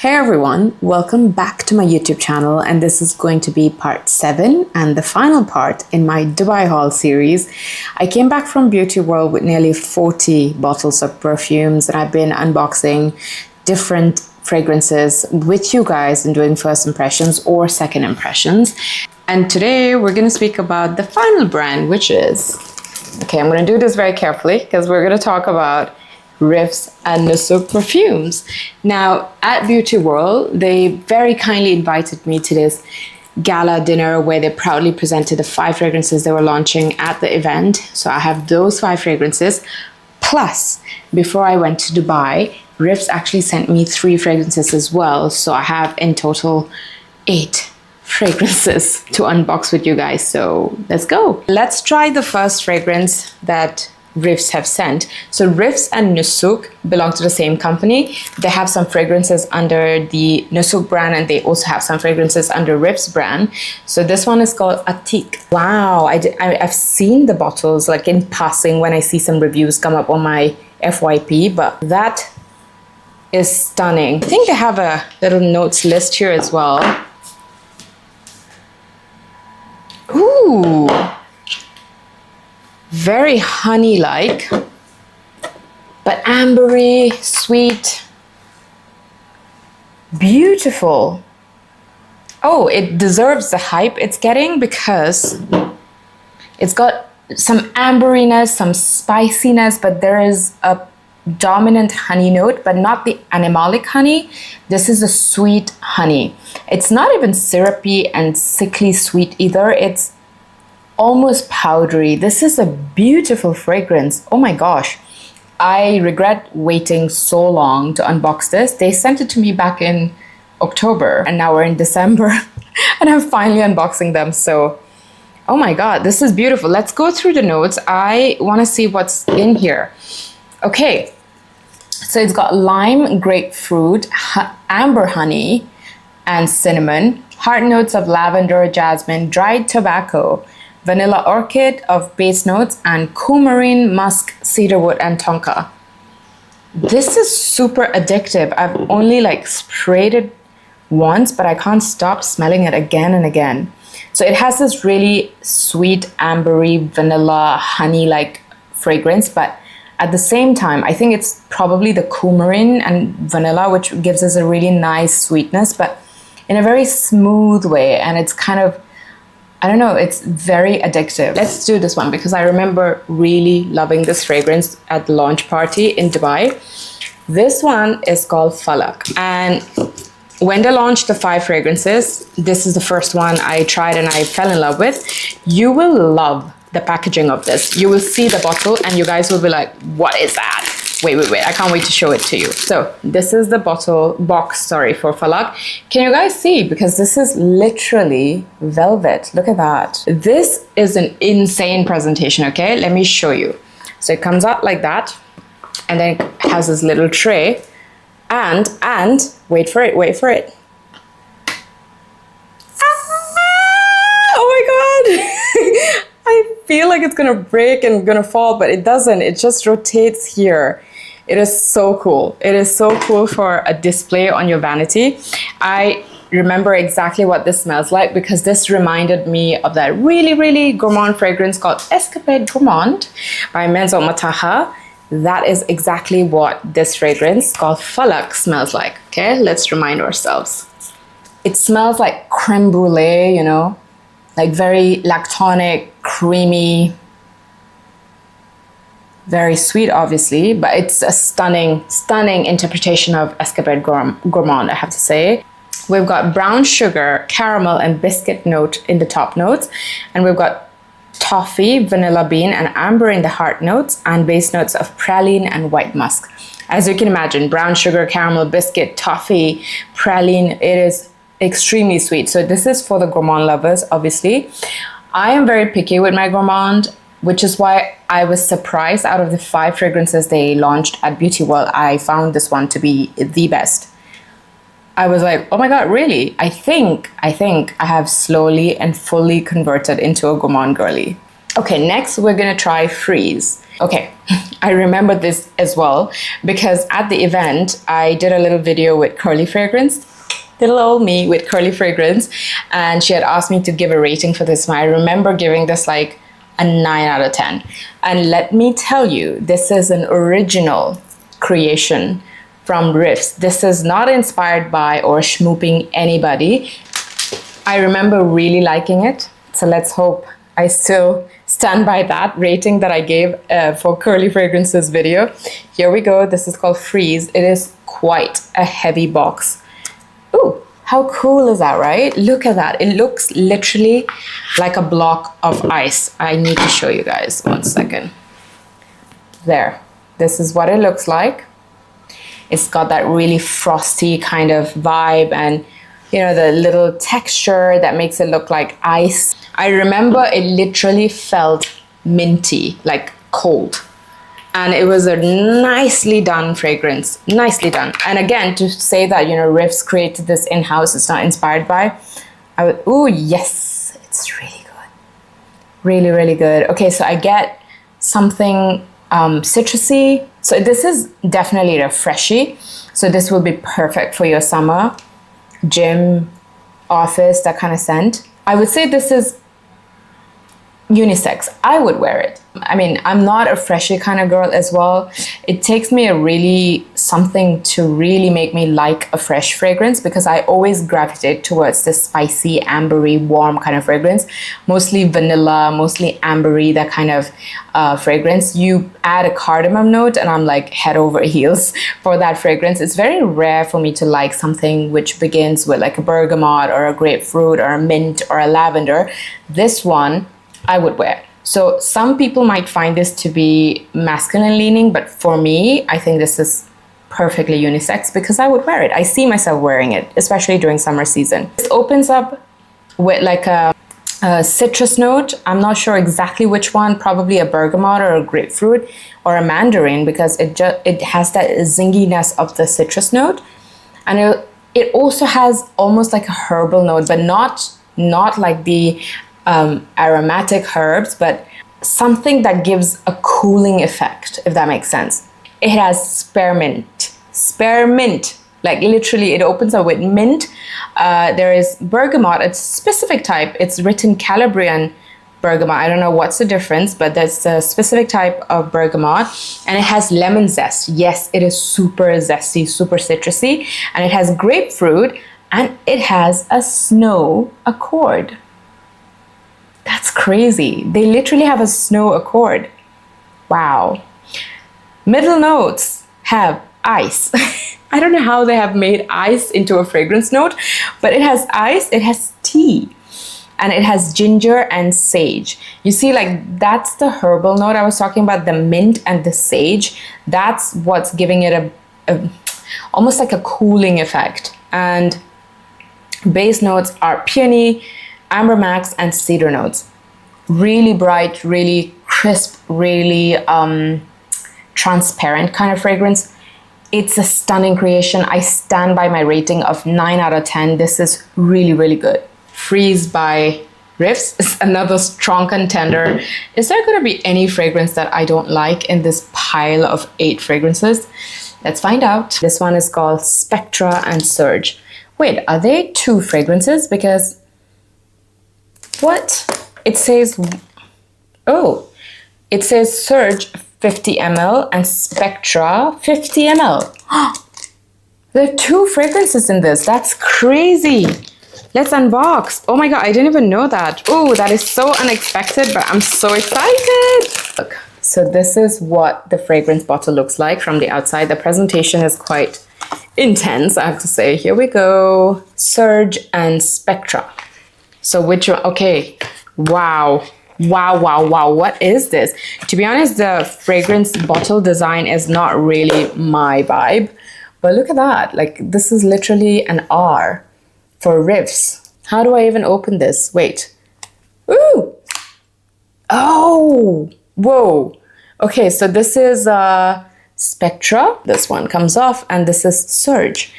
Hey everyone, welcome back to my YouTube channel, and this is going to be part 7 and the final part in my Dubai haul series. I came back from Beauty World with nearly 40 bottles of perfumes, and I've been unboxing different fragrances with you guys and doing first impressions or second impressions. And today we're going to speak about the final brand, which is, okay, I'm going to do this very carefully because we're going to talk about Riiffs and Nusuk Perfumes. Now, at Beauty World, they very kindly invited me to this gala dinner where they proudly presented the 5 fragrances they were launching at the event. So I have those 5 fragrances. Plus, before I went to Dubai, Riiffs actually sent me 3 fragrances as well. So I have in total 8 fragrances to unbox with you guys. So let's go. Let's try the first fragrance that Riiffs have sent. So Riiffs and Nusuk belong to the same company. They have some fragrances under the Nusuk brand, and they also have some fragrances under Riiffs brand. So this one is called Atik. Wow, I've seen the bottles like in passing when I see some reviews come up on my FYP, but that is stunning. I think they have a little notes list here as well. Ooh, very honey-like, but ambery, sweet, beautiful. Oh, it deserves the hype it's getting because it's got some amberiness, some spiciness, but there is a dominant honey note, but not the animalic honey. This is a sweet honey. It's not even syrupy and sickly sweet either. It's almost powdery. This is a beautiful fragrance. Oh my gosh. I regret waiting so long to unbox this. They sent it to me back in October and now we're in December and I'm finally unboxing them. So, oh my God, this is beautiful. Let's go through the notes. I want to see what's in here. Okay. So it's got lime, grapefruit, amber honey, and cinnamon, heart notes of lavender, jasmine, dried tobacco, vanilla orchid of base notes, and coumarin, musk, cedarwood, and tonka. This is super addictive. I've only like sprayed it once, but I can't stop smelling it again and again. So it has this really sweet, ambery, vanilla, honey-like fragrance, but at the same time, I think it's probably the coumarin and vanilla, which gives us a really nice sweetness, but in a very smooth way. And it's kind of, I don't know, it's very addictive. Let's do this one because I remember really loving this fragrance at the launch party in Dubai. This one is called Falak. And when they launched the 5 fragrances, this is the first one I tried and I fell in love with. You will love the packaging of this. You will see the bottle and you guys will be like, what is that? Wait, I can't wait to show it to you. So this is the box for Falak. Can you guys see? Because this is literally velvet. Look at that. This is an insane presentation, okay? Let me show you. So it comes out like that, and then it has this little tray, and wait for it. Oh my God. I feel like it's gonna break and gonna fall, but it doesn't. It just rotates here. It is so cool. It is so cool for a display on your vanity. I remember exactly what this smells like because this reminded me of that really, really gourmand fragrance called Escapade Gourmand by Menzo Mataha. That is exactly what this fragrance called Falak smells like. Okay, let's remind ourselves. It smells like creme brulee, you know, like very lactonic, creamy, very sweet, obviously, but it's a stunning interpretation of Escapade Gourmand, I have to say. We've got brown sugar, caramel, and biscuit note in the top notes, and we've got toffee, vanilla bean, and amber in the heart notes, and base notes of praline and white musk. As you can imagine, brown sugar, caramel, biscuit, toffee, praline, it is extremely sweet. So this is for the gourmand lovers, obviously. I am very picky with my gourmand, which is why I was surprised out of the 5 fragrances they launched at Beauty World, I found this one to be the best. I was like, oh my God, really? I think I have slowly and fully converted into a gourmand girly. Okay, next we're gonna try Freeze. Okay, I remember this as well because at the event, I did a little video with Curly Fragrance, little old me with Curly Fragrance, and she had asked me to give a rating for this one. I remember giving this like a 9 out of 10. And let me tell you, this is an original creation from Riiffs. This is not inspired by or schmooping anybody. I remember really liking it. So let's hope I still stand by that rating that I gave for Curly Fragrance's video. Here we go. This is called Freeze. It is quite a heavy box. Ooh, how cool is that, right? Look at that. It looks literally like a block of ice. I need to show you guys. 1 second. There. This is what it looks like. It's got that really frosty kind of vibe and, you know, the little texture that makes it look like ice. I remember it literally felt minty, like cold. And it was a nicely done fragrance, nicely done. And again, to say that, you know, Riiffs created this in-house, it's not inspired by, I would, ooh, yes, it's really good. Really, really good. Okay, so I get something citrusy. So this is definitely refreshy. So this will be perfect for your summer, gym, office, that kind of scent. I would say this is unisex. I would wear it. I mean, I'm not a freshy kind of girl as well. It takes me a really something to really make me like a fresh fragrance because I always gravitate towards this spicy, ambery, warm kind of fragrance. Mostly vanilla, mostly ambery, that kind of fragrance. You add a cardamom note and I'm like head over heels for that fragrance. It's very rare for me to like something which begins with like a bergamot or a grapefruit or a mint or a lavender. This one I would wear. So some people might find this to be masculine leaning, but for me, I think this is perfectly unisex because I would wear it. I see myself wearing it, especially during summer season. This opens up with like a citrus note. I'm not sure exactly which one, probably a bergamot or a grapefruit or a mandarin because it has that zinginess of the citrus note. And it also has almost like a herbal note, but not like the aromatic herbs, but something that gives a cooling effect, if that makes sense. It has spearmint, like literally it opens up with mint. There is bergamot, it's a specific type. It's written Calabrian bergamot. I don't know what's the difference, but that's a specific type of bergamot. And it has lemon zest. Yes, it is super zesty, super citrusy. And it has grapefruit and it has a snow accord. That's crazy. They literally have a snow accord. Wow. Middle notes have ice. I don't know how they have made ice into a fragrance note, but it has ice, it has tea, and it has ginger and sage. You see, like that's the herbal note I was talking about, the mint and the sage. That's what's giving it a almost like a cooling effect. And base notes are peony, amber max, and cedar notes. Really bright, really crisp, really transparent kind of fragrance. It's a stunning creation. I stand by my rating of 9 out of 10. This is really, really good. Freeze by Riiffs is another strong contender. Is there going to be any fragrance that I don't like in this pile of 8 fragrances? Let's find out. This one is called Spectra and Surge. Wait, are they 2 fragrances? Because what? It says, oh, it says Surge 50 ml and Spectra 50 ml. There are 2 fragrances in this. That's crazy. Let's unbox. Oh my God, I didn't even know that. Oh, that is so unexpected, but I'm so excited. Look, so this is what the fragrance bottle looks like from the outside. The presentation is quite intense, I have to say. Here we go. Surge and Spectra. So which one? Okay. Wow. Wow, wow, wow. What is this? To be honest, the fragrance bottle design is not really my vibe. But look at that. Like, this is literally an R for Riiffs. How do I even open this? Wait. Ooh. Oh. Whoa. Okay, so this is Spectra. This one comes off, and this is Surge.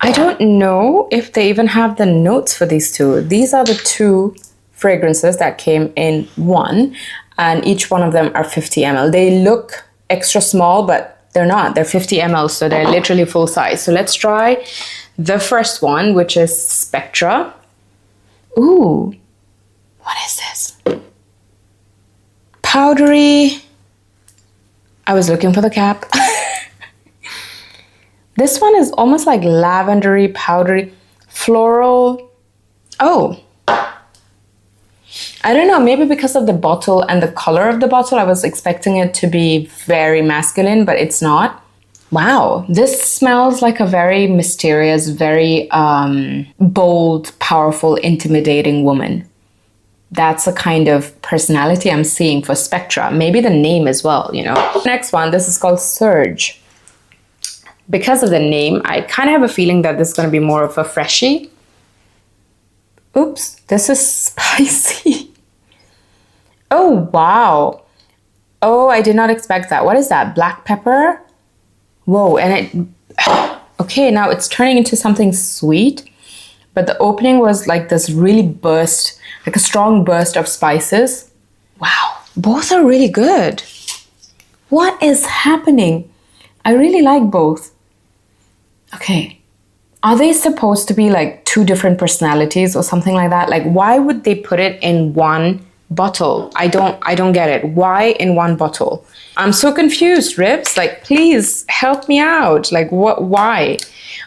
I don't know if they even have the notes for these 2. These are the 2 fragrances that came in one. and each one of them are 50 ml. They look extra small, but they're not. They're 50 ml, so they're literally full size. So let's try the first one, which is Spectra. Ooh, what is this? Powdery. I was looking for the cap. This one is almost like lavendery, powdery, floral. Oh, I don't know, maybe because of the bottle and the color of the bottle, I was expecting it to be very masculine, but it's not. Wow, this smells like a very mysterious, very bold, powerful, intimidating woman. That's a kind of personality I'm seeing for Spectra. Maybe the name as well, you know. Next one, this is called Surge. Because of the name, I kind of have a feeling that this is going to be more of a freshie. Oops, this is spicy. Oh, wow. Oh, I did not expect that. What is that? Black pepper? Whoa, and it... Okay, now it's turning into something sweet. But the opening was like this really burst, like a strong burst of spices. Wow, both are really good. What is happening? I really like both. Okay, are they supposed to be like two different personalities or something like that? Like, why would they put it in one bottle? I don't get it. Why in one bottle? I'm so confused, Riiffs. Like, please help me out. Like, what? Why?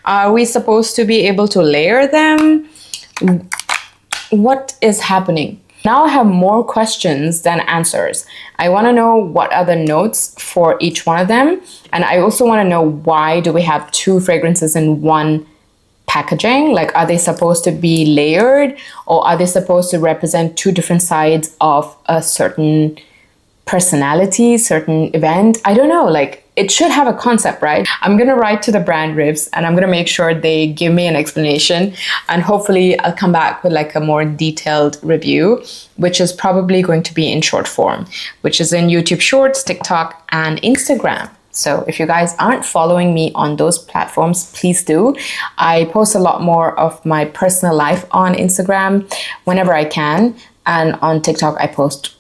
Are we supposed to be able to layer them? What is happening? Now I have more questions than answers. I want to know what are the notes for each one of them. And I also want to know, why do we have two fragrances in one packaging? Like, are they supposed to be layered, or are they supposed to represent two different sides of a certain personality, certain event? I don't know, like, it should have a concept, right? I'm gonna write to the brand Riiffs and I'm gonna make sure they give me an explanation, and hopefully I'll come back with like a more detailed review, which is probably going to be in short form, which is in YouTube Shorts, TikTok, and Instagram. So if you guys aren't following me on those platforms, please do. I post a lot more of my personal life on Instagram whenever I can, and on TikTok I post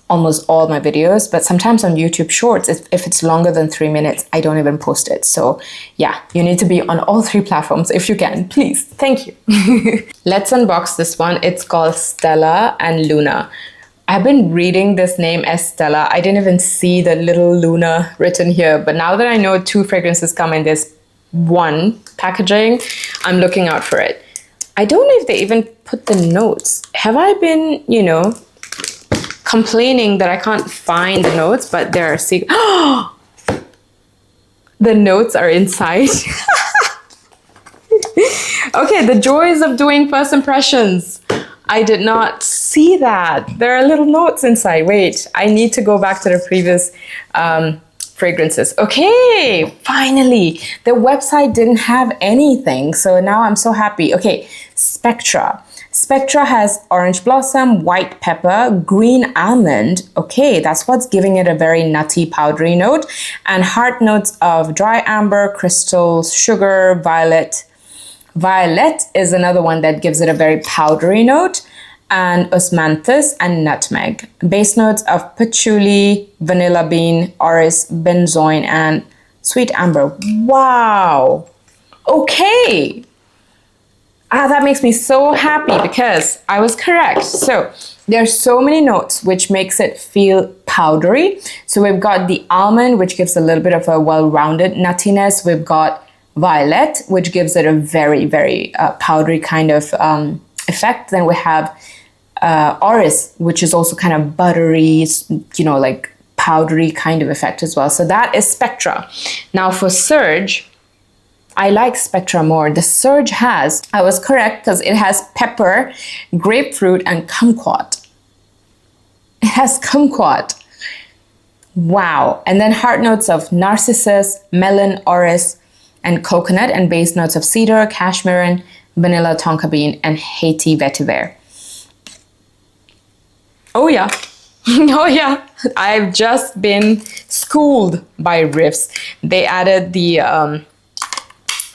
almost all my videos, but sometimes on YouTube Shorts, if it's longer than 3 minutes, I don't even post it. So yeah, you need to be on all three platforms if you can, please. Thank you. Let's unbox this one. It's called Stella and Luna. I've been reading this name as Stella. I didn't even see the little Luna written here, but now that I know two fragrances come in this one packaging, I'm looking out for it. I don't know if they even put the notes. Have I been, you know, complaining that I can't find the notes, but there are the notes are inside. Okay, the joys of doing first impressions. I did not see that. There are little notes inside. Wait, I need to go back to the previous fragrances. Okay, finally. The website didn't have anything, so now I'm so happy. Okay, Spectra. Spectra has orange blossom, white pepper, green almond. Okay, that's what's giving it a very nutty, powdery note. And heart notes of dry amber, crystals, sugar, violet. Violet is another one that gives it a very powdery note. And osmanthus and nutmeg. Base notes of patchouli, vanilla bean, orris, benzoin, and sweet amber. Wow. Okay. That makes me so happy because I was correct. So there's so many notes, which makes it feel powdery. So we've got the almond, which gives a little bit of a well-rounded nuttiness. We've got violet, which gives it a very, very powdery kind of effect. Then we have orris, which is also kind of buttery, you know, like powdery kind of effect as well. So that is Spectra. Now for Surge, I like Spectra more. The Surge has, I was correct because it has pepper, grapefruit, and kumquat. It has kumquat. Wow. And then heart notes of narcissus, melon, orris, and coconut, and base notes of cedar, cashmere, vanilla, tonka bean, and Haiti vetiver. Oh yeah. Oh yeah. I've just been schooled by Riiffs. They added the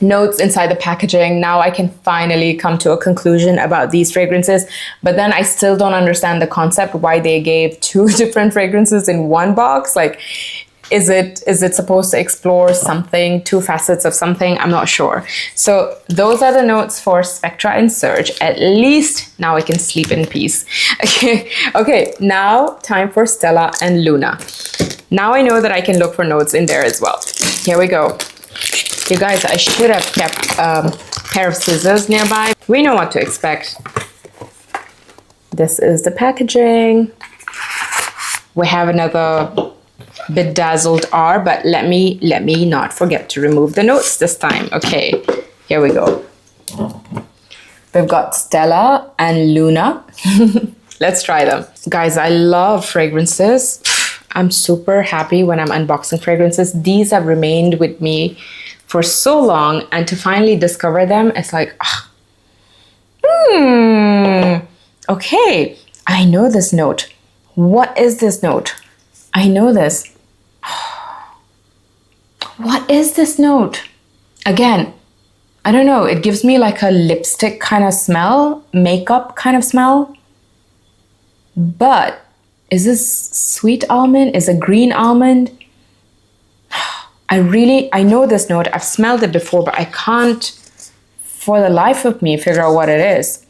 notes inside the packaging. Now I can finally come to a conclusion about these fragrances, but then I still don't understand the concept why they gave two different fragrances in one box. Like, is it supposed to explore something, two facets of something? I'm not sure. So those are the notes for Spectra and Surge. At least now I can sleep in peace. Okay, now time for Stella and Luna. Now I know that I can look for notes in there as well. Here we go. You guys, I should have kept a pair of scissors nearby. We know what to expect. This is the packaging. We have another bedazzled R, but let me not forget to remove the notes this time. Okay, here we go. We've got Stella and Luna. Let's try them. Guys, I love fragrances. I'm super happy when I'm unboxing fragrances. These have remained with me for so long, and to finally discover them, it's like, okay, I know this note. What is this note? I know this. What is this note? Again, I don't know. It gives me like a lipstick kind of smell, makeup kind of smell. But is this sweet almond? Is it green almond? I know this note. I've smelled it before, but I can't, for the life of me, figure out what it is.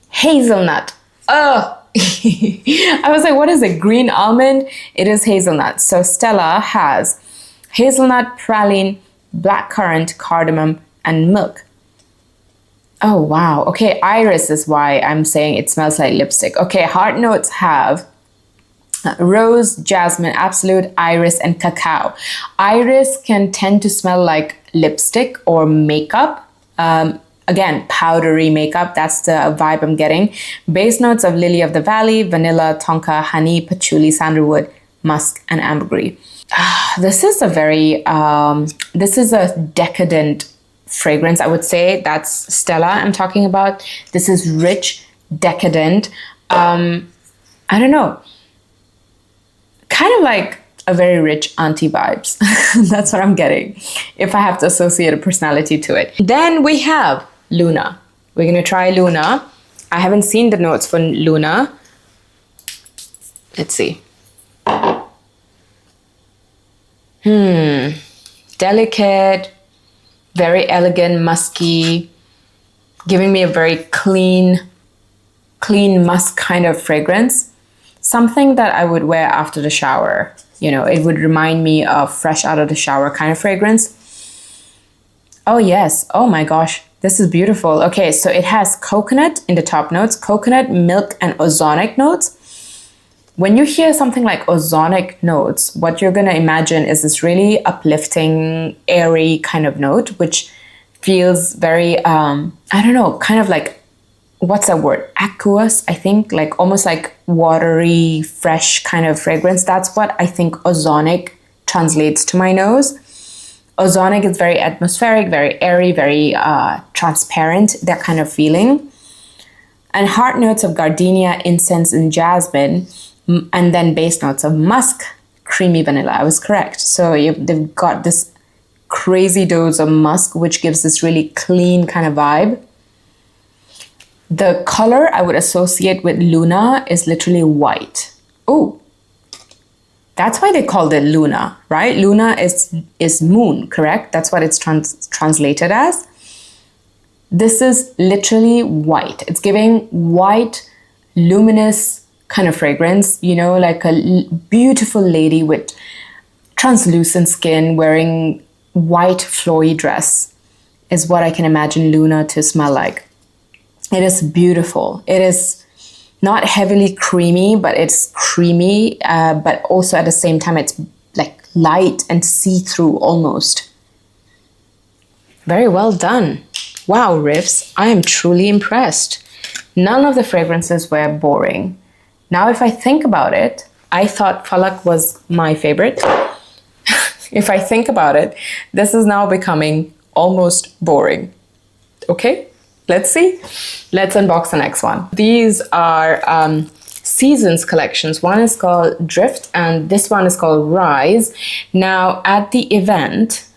Hazelnut. Ugh. I was like, what is it? Green almond? It is hazelnut. So Stella has hazelnut, praline, blackcurrant, cardamom, and milk. Oh, wow. Okay, iris is why I'm saying it smells like lipstick. Okay, heart notes have rose, jasmine, absolute, iris, and cacao. Iris can tend to smell like lipstick or makeup. Again, powdery makeup, that's the vibe I'm getting. Base notes of lily of the valley, vanilla, tonka, honey, patchouli, sandalwood, musk, and ambergris. This is a very, this is a decadent fragrance, I would say. That's Stella I'm talking about. This is rich, decadent. I don't know. Kind of like a very rich auntie vibes. That's what I'm getting, if I have to associate a personality to it. Then we have Luna. We're gonna try Luna. I haven't seen the notes for Luna. Let's see. Delicate, very elegant, musky, giving me a very clean musk kind of fragrance. Something that I would wear after the shower. You know, it would remind me of fresh out of the shower kind of fragrance. Oh yes, oh my gosh, this is beautiful. Okay, so it has coconut in the top notes, coconut, milk, and ozonic notes. When you hear something like ozonic notes, what you're gonna imagine is this really uplifting, airy kind of note, which feels very, I don't know, kind of like, what's that word? Aqueous, I think, like almost like watery, fresh kind of fragrance. That's what I think ozonic translates to my nose. Ozonic is very atmospheric, very airy, very transparent, that kind of feeling. And heart notes of gardenia, incense, and jasmine, and then base notes of musk, creamy vanilla. I was correct. So they've got this crazy dose of musk, which gives this really clean kind of vibe. The color I would associate with Luna is literally white. Oh, that's why they called it Luna, right? Luna is moon, correct? That's what it's translated as. This is literally white. It's giving white, luminous kind of fragrance, you know, like a beautiful lady with translucent skin wearing white flowy dress is what I can imagine Luna to smell like. It is beautiful. It is not heavily creamy, but it's creamy, but also at the same time, it's like light and see-through almost. Very well done. Wow, Riiffs, I am truly impressed. None of the fragrances were boring. Now, if I think about it, I thought Falak was my favorite. If I think about it, this is now becoming almost boring. Okay? Let's see. Let's unbox the next one. These are seasons collections. One is called Drift and this one is called Rise. Now at the event,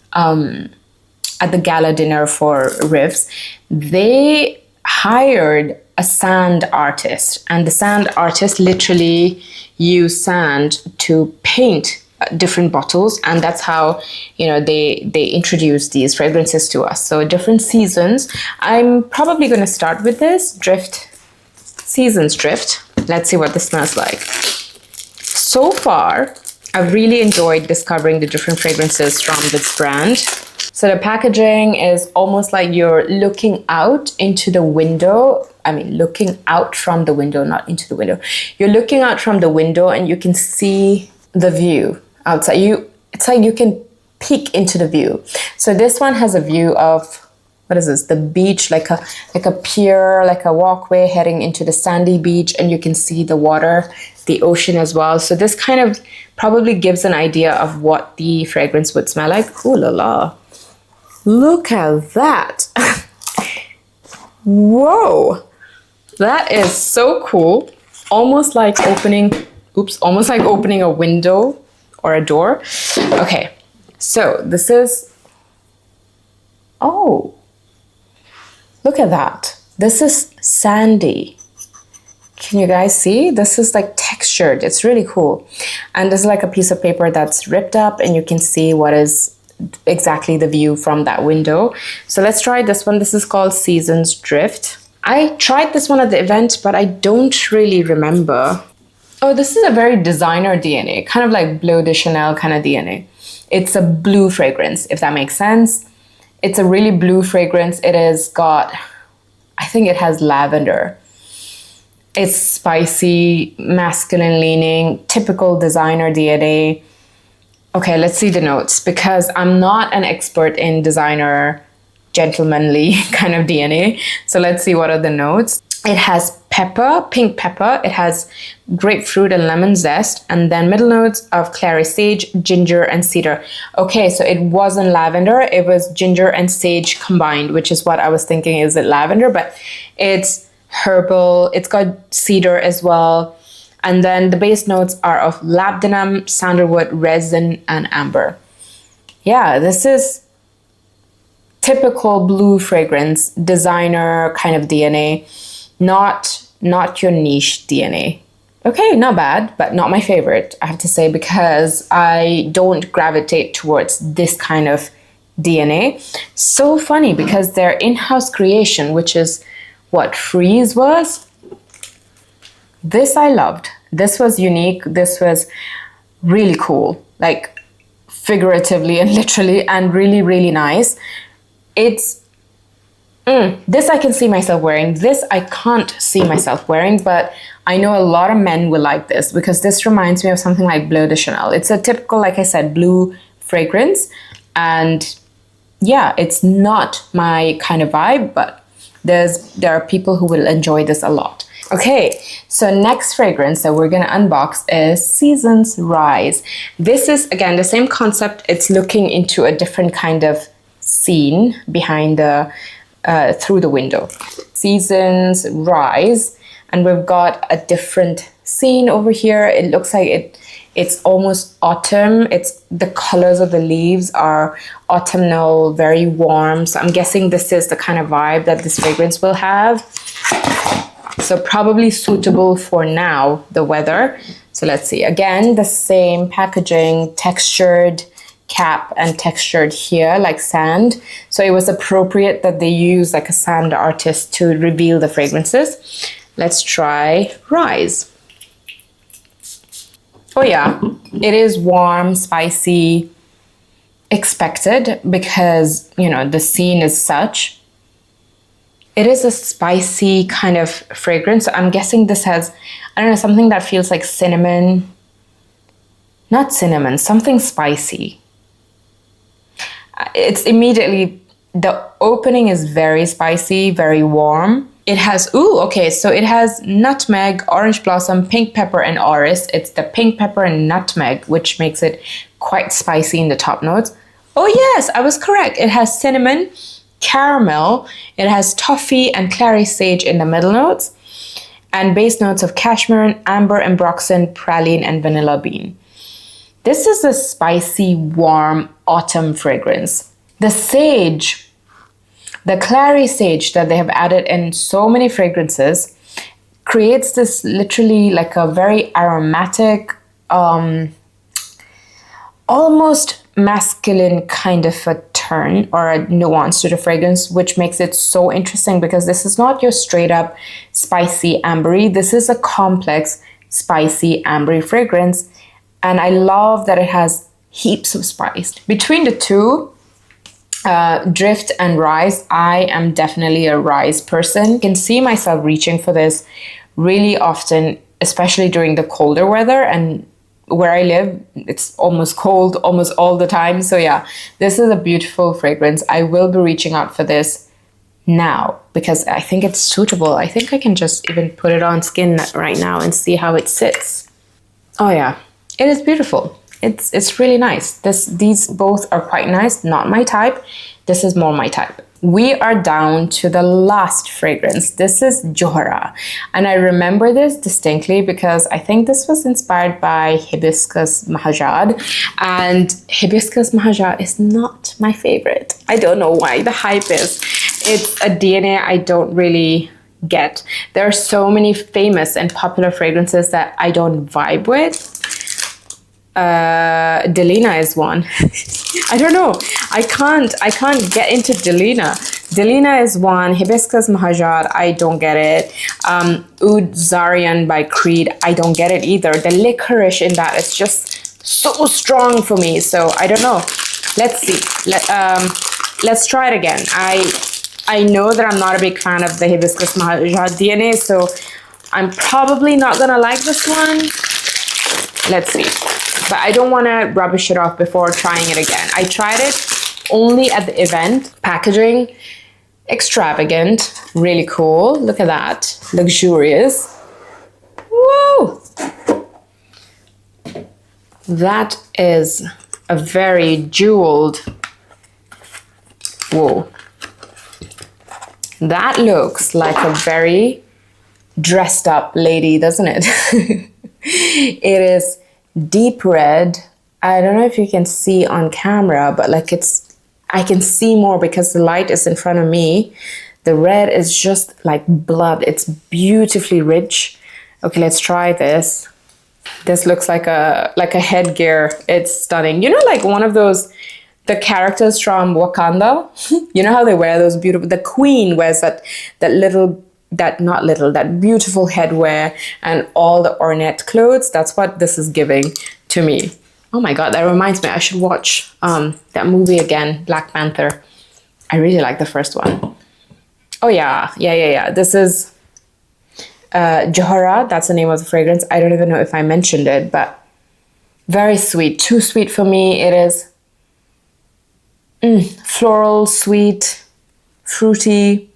at the gala dinner for Riiffs, they hired a sand artist, and the sand artist literally used sand to paint different bottles, and that's how they introduced these fragrances to us. So different seasons. I'm probably going to start with this Drift Seasons Drift. Let's see what this smells like. So far, I've really enjoyed discovering the different fragrances from this brand. So the packaging is almost like you're looking out into the window. I mean, looking out from the window, not into the window. You're looking out from the window and you can see the view outside. It's like you can peek into the view. So this one has a view of, what is this? The beach, like a pier, like a walkway heading into the sandy beach, and you can see the water, the ocean as well. So this kind of probably gives an idea of what the fragrance would smell like. Ooh la la. Look at that. Whoa. That is so cool. Almost like opening a window or a door. Okay. So this is, oh, look at that. This is sandy. Can you guys see? This is like textured. It's really cool. And this is like a piece of paper that's ripped up, and you can see what is exactly the view from that window. So let's try this one. This is called Seasons Drift. I tried this one at the event, but I don't really remember. Oh, this is a very designer DNA, kind of like Bleu de Chanel kind of DNA. It's a blue fragrance, if that makes sense. It's a really blue fragrance. It has got, I think it has lavender. It's spicy, masculine leaning, typical designer DNA. Okay, let's see the notes, because I'm not an expert in designer, gentlemanly kind of DNA. So let's see what are the notes. It has pepper, pink pepper. It has grapefruit and lemon zest. And then middle notes of clary sage, ginger, and cedar. Okay, so it wasn't lavender. It was ginger and sage combined, which is what I was thinking. Is it lavender? But it's herbal. It's got cedar as well. And then the base notes are of labdanum, sandalwood, resin, and amber. Yeah, this is typical blue fragrance, designer kind of DNA, not your niche DNA. Okay, not bad, but not my favorite, I have to say, because I don't gravitate towards this kind of DNA. So funny, because their in-house creation, which is what Freeze was, this I loved. This was unique. This was really cool, like figuratively and literally, and really, really nice. It's, this I can see myself wearing. This I can't see myself wearing, but I know a lot of men will like this, because this reminds me of something like Bleu de Chanel. It's a typical, like I said, blue fragrance. And yeah, it's not my kind of vibe, but there are people who will enjoy this a lot. Okay, so next fragrance that we're gonna unbox is Seasons Rise. This is, again, the same concept. It's looking into a different kind of scene behind the, through the window. Seasons Rise, and we've got a different scene over here. It looks like it's almost autumn. It's the colors of the leaves are autumnal, very warm. So I'm guessing this is the kind of vibe that this fragrance will have. So probably suitable for now, the weather. So let's see. Again, the same packaging, textured cap and textured here like sand. So it was appropriate that they use like a sand artist to reveal the fragrances. Let's try Rise. Oh yeah, it is warm, spicy, expected, because, you know, the scene is such. It is a spicy kind of fragrance. I'm guessing this has, I don't know, something that feels like cinnamon. Not cinnamon, something spicy. It's immediately, the opening is very spicy, very warm. It has, ooh, okay, so it has nutmeg, orange blossom, pink pepper, and orris. It's the pink pepper and nutmeg, which makes it quite spicy in the top notes. Oh yes, I was correct. It has cinnamon, caramel, it has toffee and clary sage in the middle notes, and base notes of cashmere, amber, ambroxan, praline, and vanilla bean. This is a spicy, warm autumn fragrance. The sage, the clary sage that they have added in so many fragrances creates this literally like a very aromatic, almost masculine kind of a turn or a nuance to the fragrance, which makes it so interesting because this is not your straight up spicy ambery. This is a complex spicy ambery fragrance, and I love that it has heaps of spice. Between the two, Drift and Rise, I am definitely a Rise person. I can see myself reaching for this really often, especially during the colder weather, and where I live, it's almost cold almost all the time. So yeah, this is a beautiful fragrance. I will be reaching out for this now because I think it's suitable. I think I can just even put it on skin right now and see how it sits. Oh yeah, it is beautiful. It's really nice. These both are quite nice, not my type. This is more my type. We are down to the last fragrance. This is Johara. And I remember this distinctly because I think this was inspired by Hibiscus Mahajad. And Hibiscus Mahajad is not my favorite. I don't know why. The hype is. It's a DNA I don't really get. There are so many famous and popular fragrances that I don't vibe with. Delina is one. I don't know. I can't get into Delina. Delina is one. Hibiscus Mahajad, I don't get it. Oud Zarian by Creed, I don't get it either. The licorice in that is just so strong for me. So I don't know. Let's see. Let's try it again. I know that I'm not a big fan of the Hibiscus Mahajad DNA, so I'm probably not gonna like this one. Let's see. But I don't want to rubbish it off before trying it again. I tried it only at the event. Packaging, extravagant, really cool. Look at that, luxurious. Whoa! That is a very jeweled, whoa. That looks like a very dressed up lady, doesn't it? It is deep red. I don't know if you can see on camera, but like I can see more because the light is in front of me. The red is just like blood. It's beautifully rich. Okay, let's try this. This looks like a headgear. It's stunning. You know, like one of those, the characters from Wakanda. You know how they wear those beautiful, the queen wears that beautiful headwear and all the ornate clothes. That's what this is giving to me. Oh my god, that reminds me, I should watch that movie again, Black Panther. I really like the first one. Oh yeah. This is Johara, that's the name of the fragrance. I don't even know if I mentioned it, but very sweet, too sweet for me. It is floral, sweet, fruity.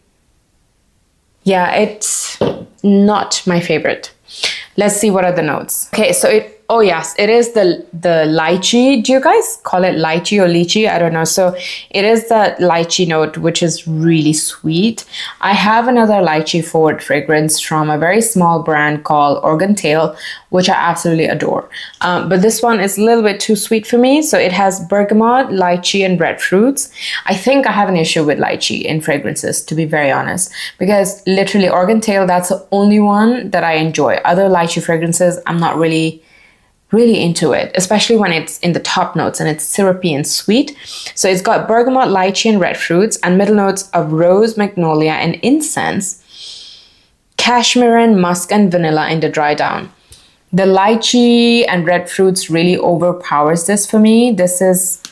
Yeah, it's not my favorite. Let's see what are the notes. Okay, so oh yes, it is the lychee. Do you guys call it lychee or lychee? I don't know. So it is the lychee note, which is really sweet. I have another lychee forward fragrance from a very small brand called Organ Tail, which I absolutely adore. But this one is a little bit too sweet for me. So it has bergamot, lychee, and red fruits. I think I have an issue with lychee in fragrances, to be very honest, because literally Organ Tail, that's the only one that I enjoy. Other lychee fragrances, I'm not really into it, especially when it's in the top notes and it's syrupy and sweet. So it's got bergamot, lychee, and red fruits, and middle notes of rose, magnolia, and incense, cashmere, musk, and vanilla in the dry down. The lychee and red fruits really overpowers this for me. This is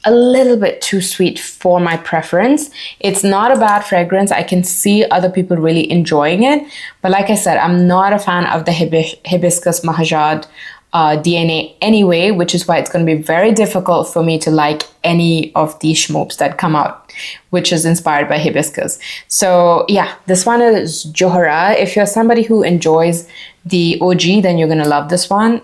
a little bit too sweet for my preference. It's not a bad fragrance. I can see other people really enjoying it. But like I said, I'm not a fan of the Hibiscus Mahajad DNA anyway, which is why it's going to be very difficult for me to like any of these schmoops that come out, which is inspired by hibiscus. So yeah, this one is Johara. If you're somebody who enjoys the OG, then you're going to love this one.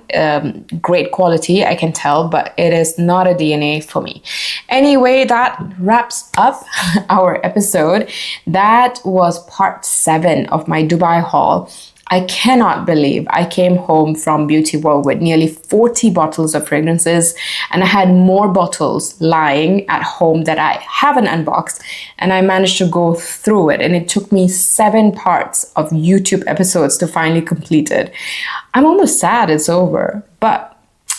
Great quality, I can tell, but it is not a DNA for me. Anyway, that wraps up our episode. That was part 7 of my Dubai haul. I cannot believe I came home from Beauty World with nearly 40 bottles of fragrances, and I had more bottles lying at home that I haven't unboxed, and I managed to go through it, and it took me 7 parts of YouTube episodes to finally complete it. I'm almost sad it's over, but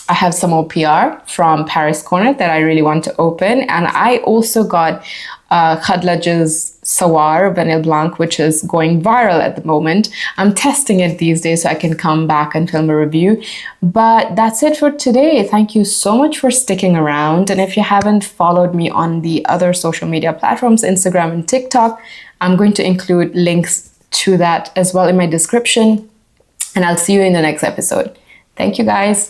I have some more PR from Paris Corner that I really want to open. And I also got Khadlaj's Sawar Vanille Blanc, which is going viral at the moment. I'm testing it these days so I can come back and film a review. But that's it for today. Thank you so much for sticking around. And if you haven't followed me on the other social media platforms, Instagram and TikTok, I'm going to include links to that as well in my description. And I'll see you in the next episode. Thank you, guys.